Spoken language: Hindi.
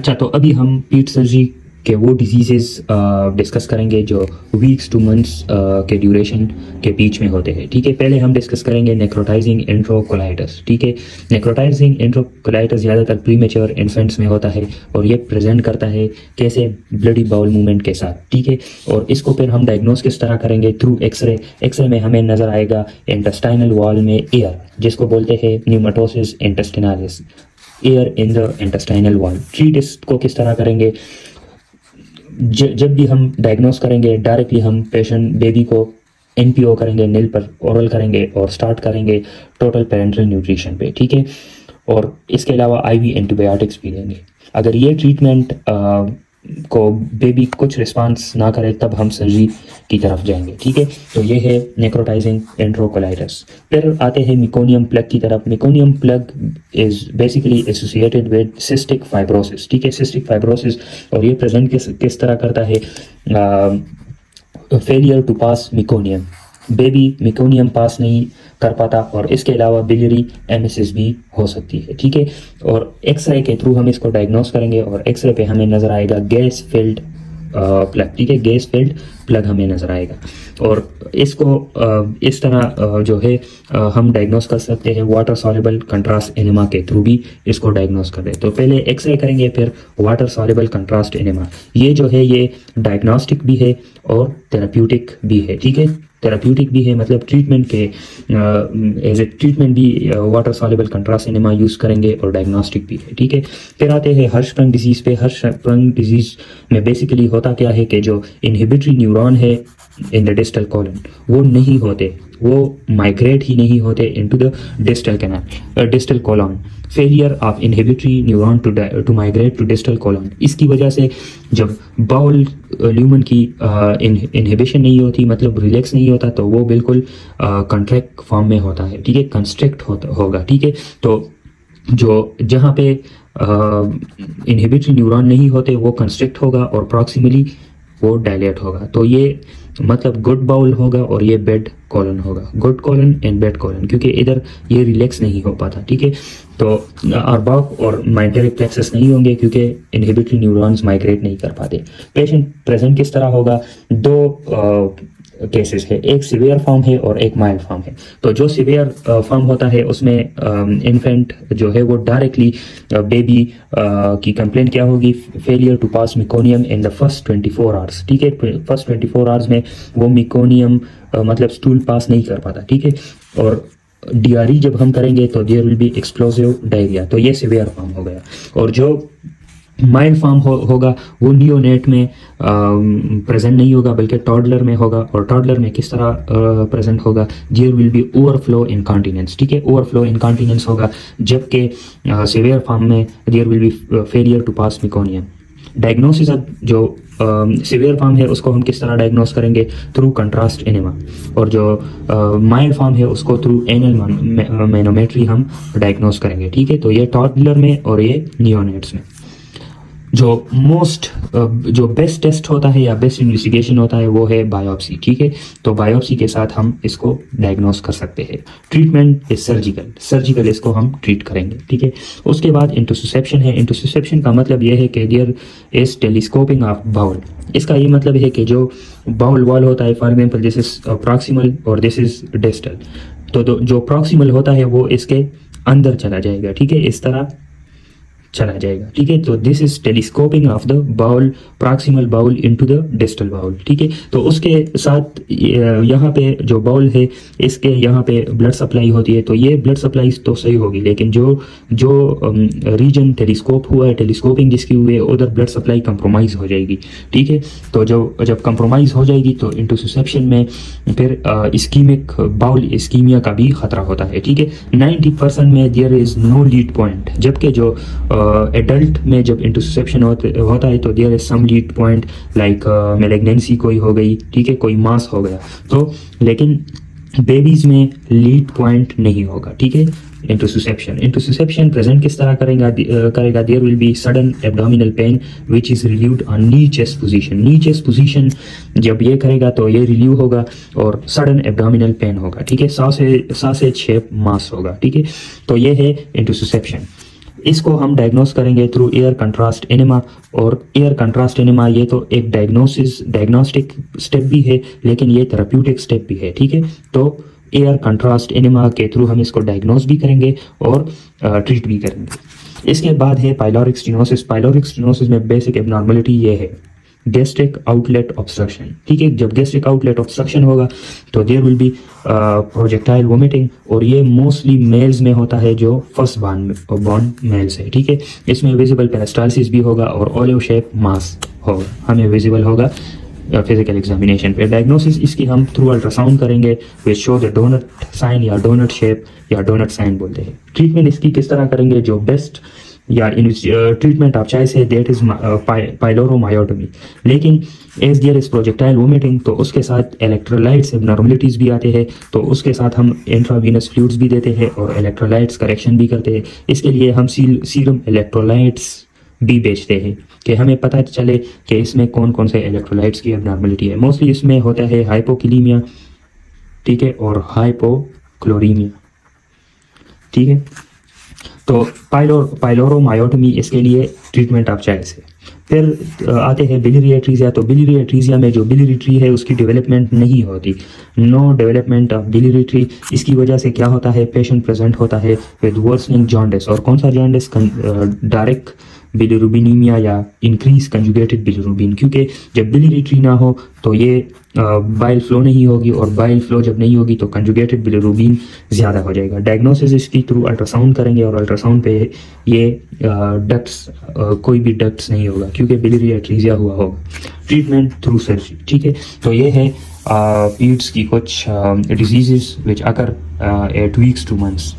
अच्छा, तो अभी हम पीट सर्जरी के वो डिजीज़ेस डिस्कस करेंगे जो वीक्स टू मंथ्स के ड्यूरेशन के बीच में होते हैं। ठीक है, पहले हम डिस्कस करेंगे नेक्रोटाइजिंग एंट्रोकोलाइटिस। ठीक है, नेक्रोटाइजिंग एंट्रोकोलाइटिस ज़्यादातर प्रीमेच्योर इन्फेंट्स में होता है और ये प्रेजेंट करता है कैसे ब्लडी बाउल मूवमेंट के साथ। ठीक है, और इसको फिर हम डायग्नोस किस तरह करेंगे? Through x ray. एक्सरे में हमें नज़र आएगा इंटेस्टाइनल वॉल में एयर, जिसको बोलते हैं pneumatosis intestinalis, air in the intestinal wall. Treat इसको किस तरह करेंगे? जब भी हम डायग्नोस करेंगे डायरेक्टली हम पेशेंट बेबी को एनपीओ करेंगे, नील पर ओरल करेंगे और स्टार्ट करेंगे टोटल पेरेंटल न्यूट्रिशन पे। ठीक है, और इसके अलावा आईवी एंटीबायोटिक्स भी देंगे। अगर ये ट्रीटमेंट को बेबी कुछ रिस्पांस ना करे तब हम सर्जरी की तरफ जाएंगे। ठीक है, तो ये है नेक्रोटाइजिंग एंट्रोकोलाइटिस। फिर आते हैं मिकोनियम प्लग की तरफ। Meconium plug is basically associated with cystic fibrosis. ठीक है, सिस्टिक फाइब्रोसिस, और ये प्रेजेंट किस तरह करता है? Failure to pass meconium, baby meconium pass नहीं कर पाता, और इसके अलावा बिलियरी एमिसिस भी हो सकती है। ठीक है, और एक्सरे के थ्रू हम इसको डायग्नोस करेंगे और एक्सरे पे हमें नज़र आएगा गैस फिल्ड प्लग। ठीक है, गैस फिल्ड प्लग हमें नज़र आएगा, और इसको इस तरह जो है हम डायग्नोस कर सकते हैं वाटर सॉल्युबल कंट्रास्ट एनेमा के थ्रू भी इसको डायग्नोस कर दे। तो पहले एक्सरे करेंगे, फिर वाटर सॉल्युबल कंट्रास्ट एनेमा। ये जो है ये डायग्नोस्टिक भी है और थेराप्यूटिक भी है। ठीक है, थेराप्यूटिक भी है मतलब ट्रीटमेंट के एज ए ट्रीटमेंट भी water soluble contrast enema use करेंगे, और डायग्नोस्टिक भी है। ठीक है, फिर आते हैं हर्शस्प्रंग डिजीज़ पे। हर्शस्प्रंग डिजीज़ में बेसिकली होता क्या है कि जो इनहिबिटरी न्यूरॉन है इन द डिस्टल कॉलन वो नहीं होते, वो माइग्रेट ही नहीं होते into the distal canal, distal colon. Failure of inhibitory neuron to migrate to distal colon. इसकी वजह से जब बाउल ल्यूमन की इनहिबिशन नहीं होती, मतलब रिलैक्स नहीं होता, तो वो बिल्कुल कंट्रैक्ट फॉर्म में होता है। ठीक है, कंस्ट्रिक्ट होगा। ठीक है, तो जो जहाँ पे इनहिबिटरी न्यूरॉन नहीं होते वो कंस्ट्रिक्ट होगा और प्रॉक्सिमली वो डायलेट होगा। तो ये मतलब गुड बाउल होगा और ये बेड कॉलन होगा, good colon and bed colon, क्योंकि इधर ये रिलैक्स नहीं हो पाता। ठीक है, तो आर्बाक और माइंटेरिक प्लेक्सस नहीं होंगे क्योंकि इनहिबिटरी न्यूरॉन्स माइग्रेट नहीं कर पाते। पेशेंट प्रेजेंट किस तरह होगा? दो केसेस है, एक सिवियर फॉर्म है और एक माइल्ड फॉर्म है। तो जो सिवियर फॉर्म होता है उसमें इन्फेंट जो है वो डायरेक्टली बेबी की कंप्लेंट क्या होगी? Failure to pass meconium in the first 24 hours. ठीक है, फर्स्ट 24 आवर्स में वो मिकोनियम मतलब स्टूल पास नहीं कर पाता। ठीक है, और डीआरई जब हम करेंगे तो there will be explosive diarrhoea. तो ये सिवियर फॉर्म हो गया। और जो माइल्ड फॉर्म होगा वो नियोनेट में प्रेजेंट नहीं होगा बल्कि टॉडलर में होगा, और टॉडलर में किस तरह प्रेजेंट होगा? There will be overflow incontinence. ठीक है, ओवरफ्लो इनकॉन्टिनेंस होगा, जबकि सिवियर फॉर्म में there will be failure to pass meconium. Diagnosis जो सिवियर फॉर्म है उसको हम किस तरह डायग्नोस करेंगे? थ्रू कंट्रास्ट एनेमा, और जो माइल्ड फॉर्म है उसको थ्रू एनल मैनोमेट्री हम डायग्नोस करेंगे। ठीक है, तो ये टॉडलर में और ये नियोनेट्स में। जो बेस्ट टेस्ट होता है या बेस्ट इन्वेस्टिगेशन होता है वो है बायोप्सी। ठीक है, तो बायोप्सी के साथ हम इसको डायग्नोस कर सकते हैं। ट्रीटमेंट इज सर्जिकल इसको हम ट्रीट करेंगे। ठीक है, उसके बाद इंटरसेप्शन है। इंटरसेप्शन का मतलब यह है कि there is telescoping of bowel. इसका ये मतलब है कि जो बाउल वॉल होता है, for example this is proximal और दिस इज डिस्टल, तो जो प्रॉक्सिमल होता है वो इसके अंदर चला जाएगा। ठीक है, इस तरह चला जाएगा। ठीक है, तो this is telescoping of the bowel, proximal bowel into the distal bowel. ठीक है, तो उसके साथ यहाँ पे जो बाउल है इसके यहाँ पे ब्लड सप्लाई होती है, तो ये ब्लड सप्लाई तो सही होगी, लेकिन जो रीजन टेलीस्कोप हुआ है, टेलीस्कोपिंग जिसकी हुई है, उधर ब्लड सप्लाई कंप्रोमाइज हो जाएगी। ठीक है, तो जब कंप्रोमाइज हो जाएगी तो इंटरसेप्शन में फिर इस्कीमिक बाउल इस्कीमिया का भी खतरा होता है। ठीक है, 90% में there is no lead point, जबकि जो एडल्ट में जब इंटरसेप्शन होता है तो there is some lead point like malignancy कोई हो गई। ठीक है, कोई मास हो गया, तो लेकिन बेबीज में लीड पॉइंट नहीं होगा। ठीक है, इंटरसेप्शन प्रेजेंट किस तरह करेगा? There will be sudden abdominal pain which is relieved on knee chest position. Knee chest position जब ये करेगा तो ये रिलीव होगा और सडन एब्डोमिनल पेन होगा। ठीक है, 100 से 6 मास होगा। ठीक है, तो ये है इंटरसेप्शन। इसको हम डायग्नोस करेंगे थ्रू एयर कंट्रास्ट एनेमा। और एयर कंट्रास्ट एनेमा ये तो एक डायग्नोस्टिक स्टेप भी है, लेकिन ये थेराप्यूटिक स्टेप भी है, ठीक है। तो एयर कंट्रास्ट एनेमा के थ्रू हम इसको डायग्नोस भी करेंगे और ट्रीट भी करेंगे। इसके बाद है पाइलोरिक स्टेनोसिस। पाइलोरिक स्टेनोसिस में बेसिक एबनॉर्मलिटी ये है गैस्ट्रिक आउटलेट ऑब्स्ट्रक्शन, ठीक है। जब गैस्ट्रिक आउटलेट ऑब्स्ट्रक्शन होगा तो there will be projectile vomiting, और ये मोस्टली मेल्स में होता है जो फर्स्ट बॉर्न मेल्स है, ठीक है। इसमें विजिबल पेरिस्टाल्सिस भी होगा और ओलिव शेप मास होगा, हमें विजिबल होगा फिजिकल एग्जामिनेशन पे। डायग्नोसिस इसकी हम थ्रू अल्ट्रासाउंड करेंगे which show the doughnut sign या डोनट शेप या डोनट साइन बोलते हैं। ट्रीटमेंट इसकी किस तरह करेंगे, जो बेस्ट या ट्रीटमेंट आप चाहे से दैट इज पाइलोरोमायोटोमी, लेकिन as there is projectile vomiting तो उसके साथ इलेक्ट्रोलाइट्स एबनॉर्मलिटीज भी आते हैं, तो उसके साथ हम इंट्रावीनस फ्लूइड्स भी देते हैं और इलेक्ट्रोलाइट्स करेक्शन भी करते हैं। इसके लिए हम सीरम इलेक्ट्रोलाइट्स भी बेचते हैं कि हमें पता चले कि इसमें कौन कौन से इलेक्ट्रोलाइट्स की एबनॉर्मलिटी है। मोस्टली इसमें होता है हाइपोकिलीमिया, ठीक है, और हाइपोक्लोरीमिया, ठीक है। तो पाइलोरोमायोटोमी इसके लिए ट्रीटमेंट आप चाहे से। फिर आते हैं बिलियरी एट्रीजिया। तो बिलियरी एट्रीजिया में जो बिलियरी ट्री है उसकी डेवलपमेंट नहीं होती, no development of biliary tree. इसकी वजह से क्या होता है, पेशेंट प्रेजेंट होता है विद वर्सनिंग जॉन्डिस। और कौन सा जॉन्डिस, डायरेक्ट बिलिरुबिनीमिया या इंक्रीज कंजुगेटेड बिलिरुबिन, क्योंकि जब बिलियरी ट्री ना हो तो ये बाइल फ्लो नहीं होगी, और बाइल फ्लो जब नहीं होगी तो कंजुगेटेड बिलिरुबिन ज़्यादा हो जाएगा। डायग्नोसिस इसकी थ्रू अल्ट्रासाउंड करेंगे और अल्ट्रासाउंड पे ये डक्ट्स कोई भी डक्ट्स नहीं होगा क्योंकि बिलियरी एट्रीजिया हुआ होगा। ट्रीटमेंट थ्रू सर्जरी, ठीक है। तो ये है पीड्स की कुछ diseases which occur 8 weeks to months।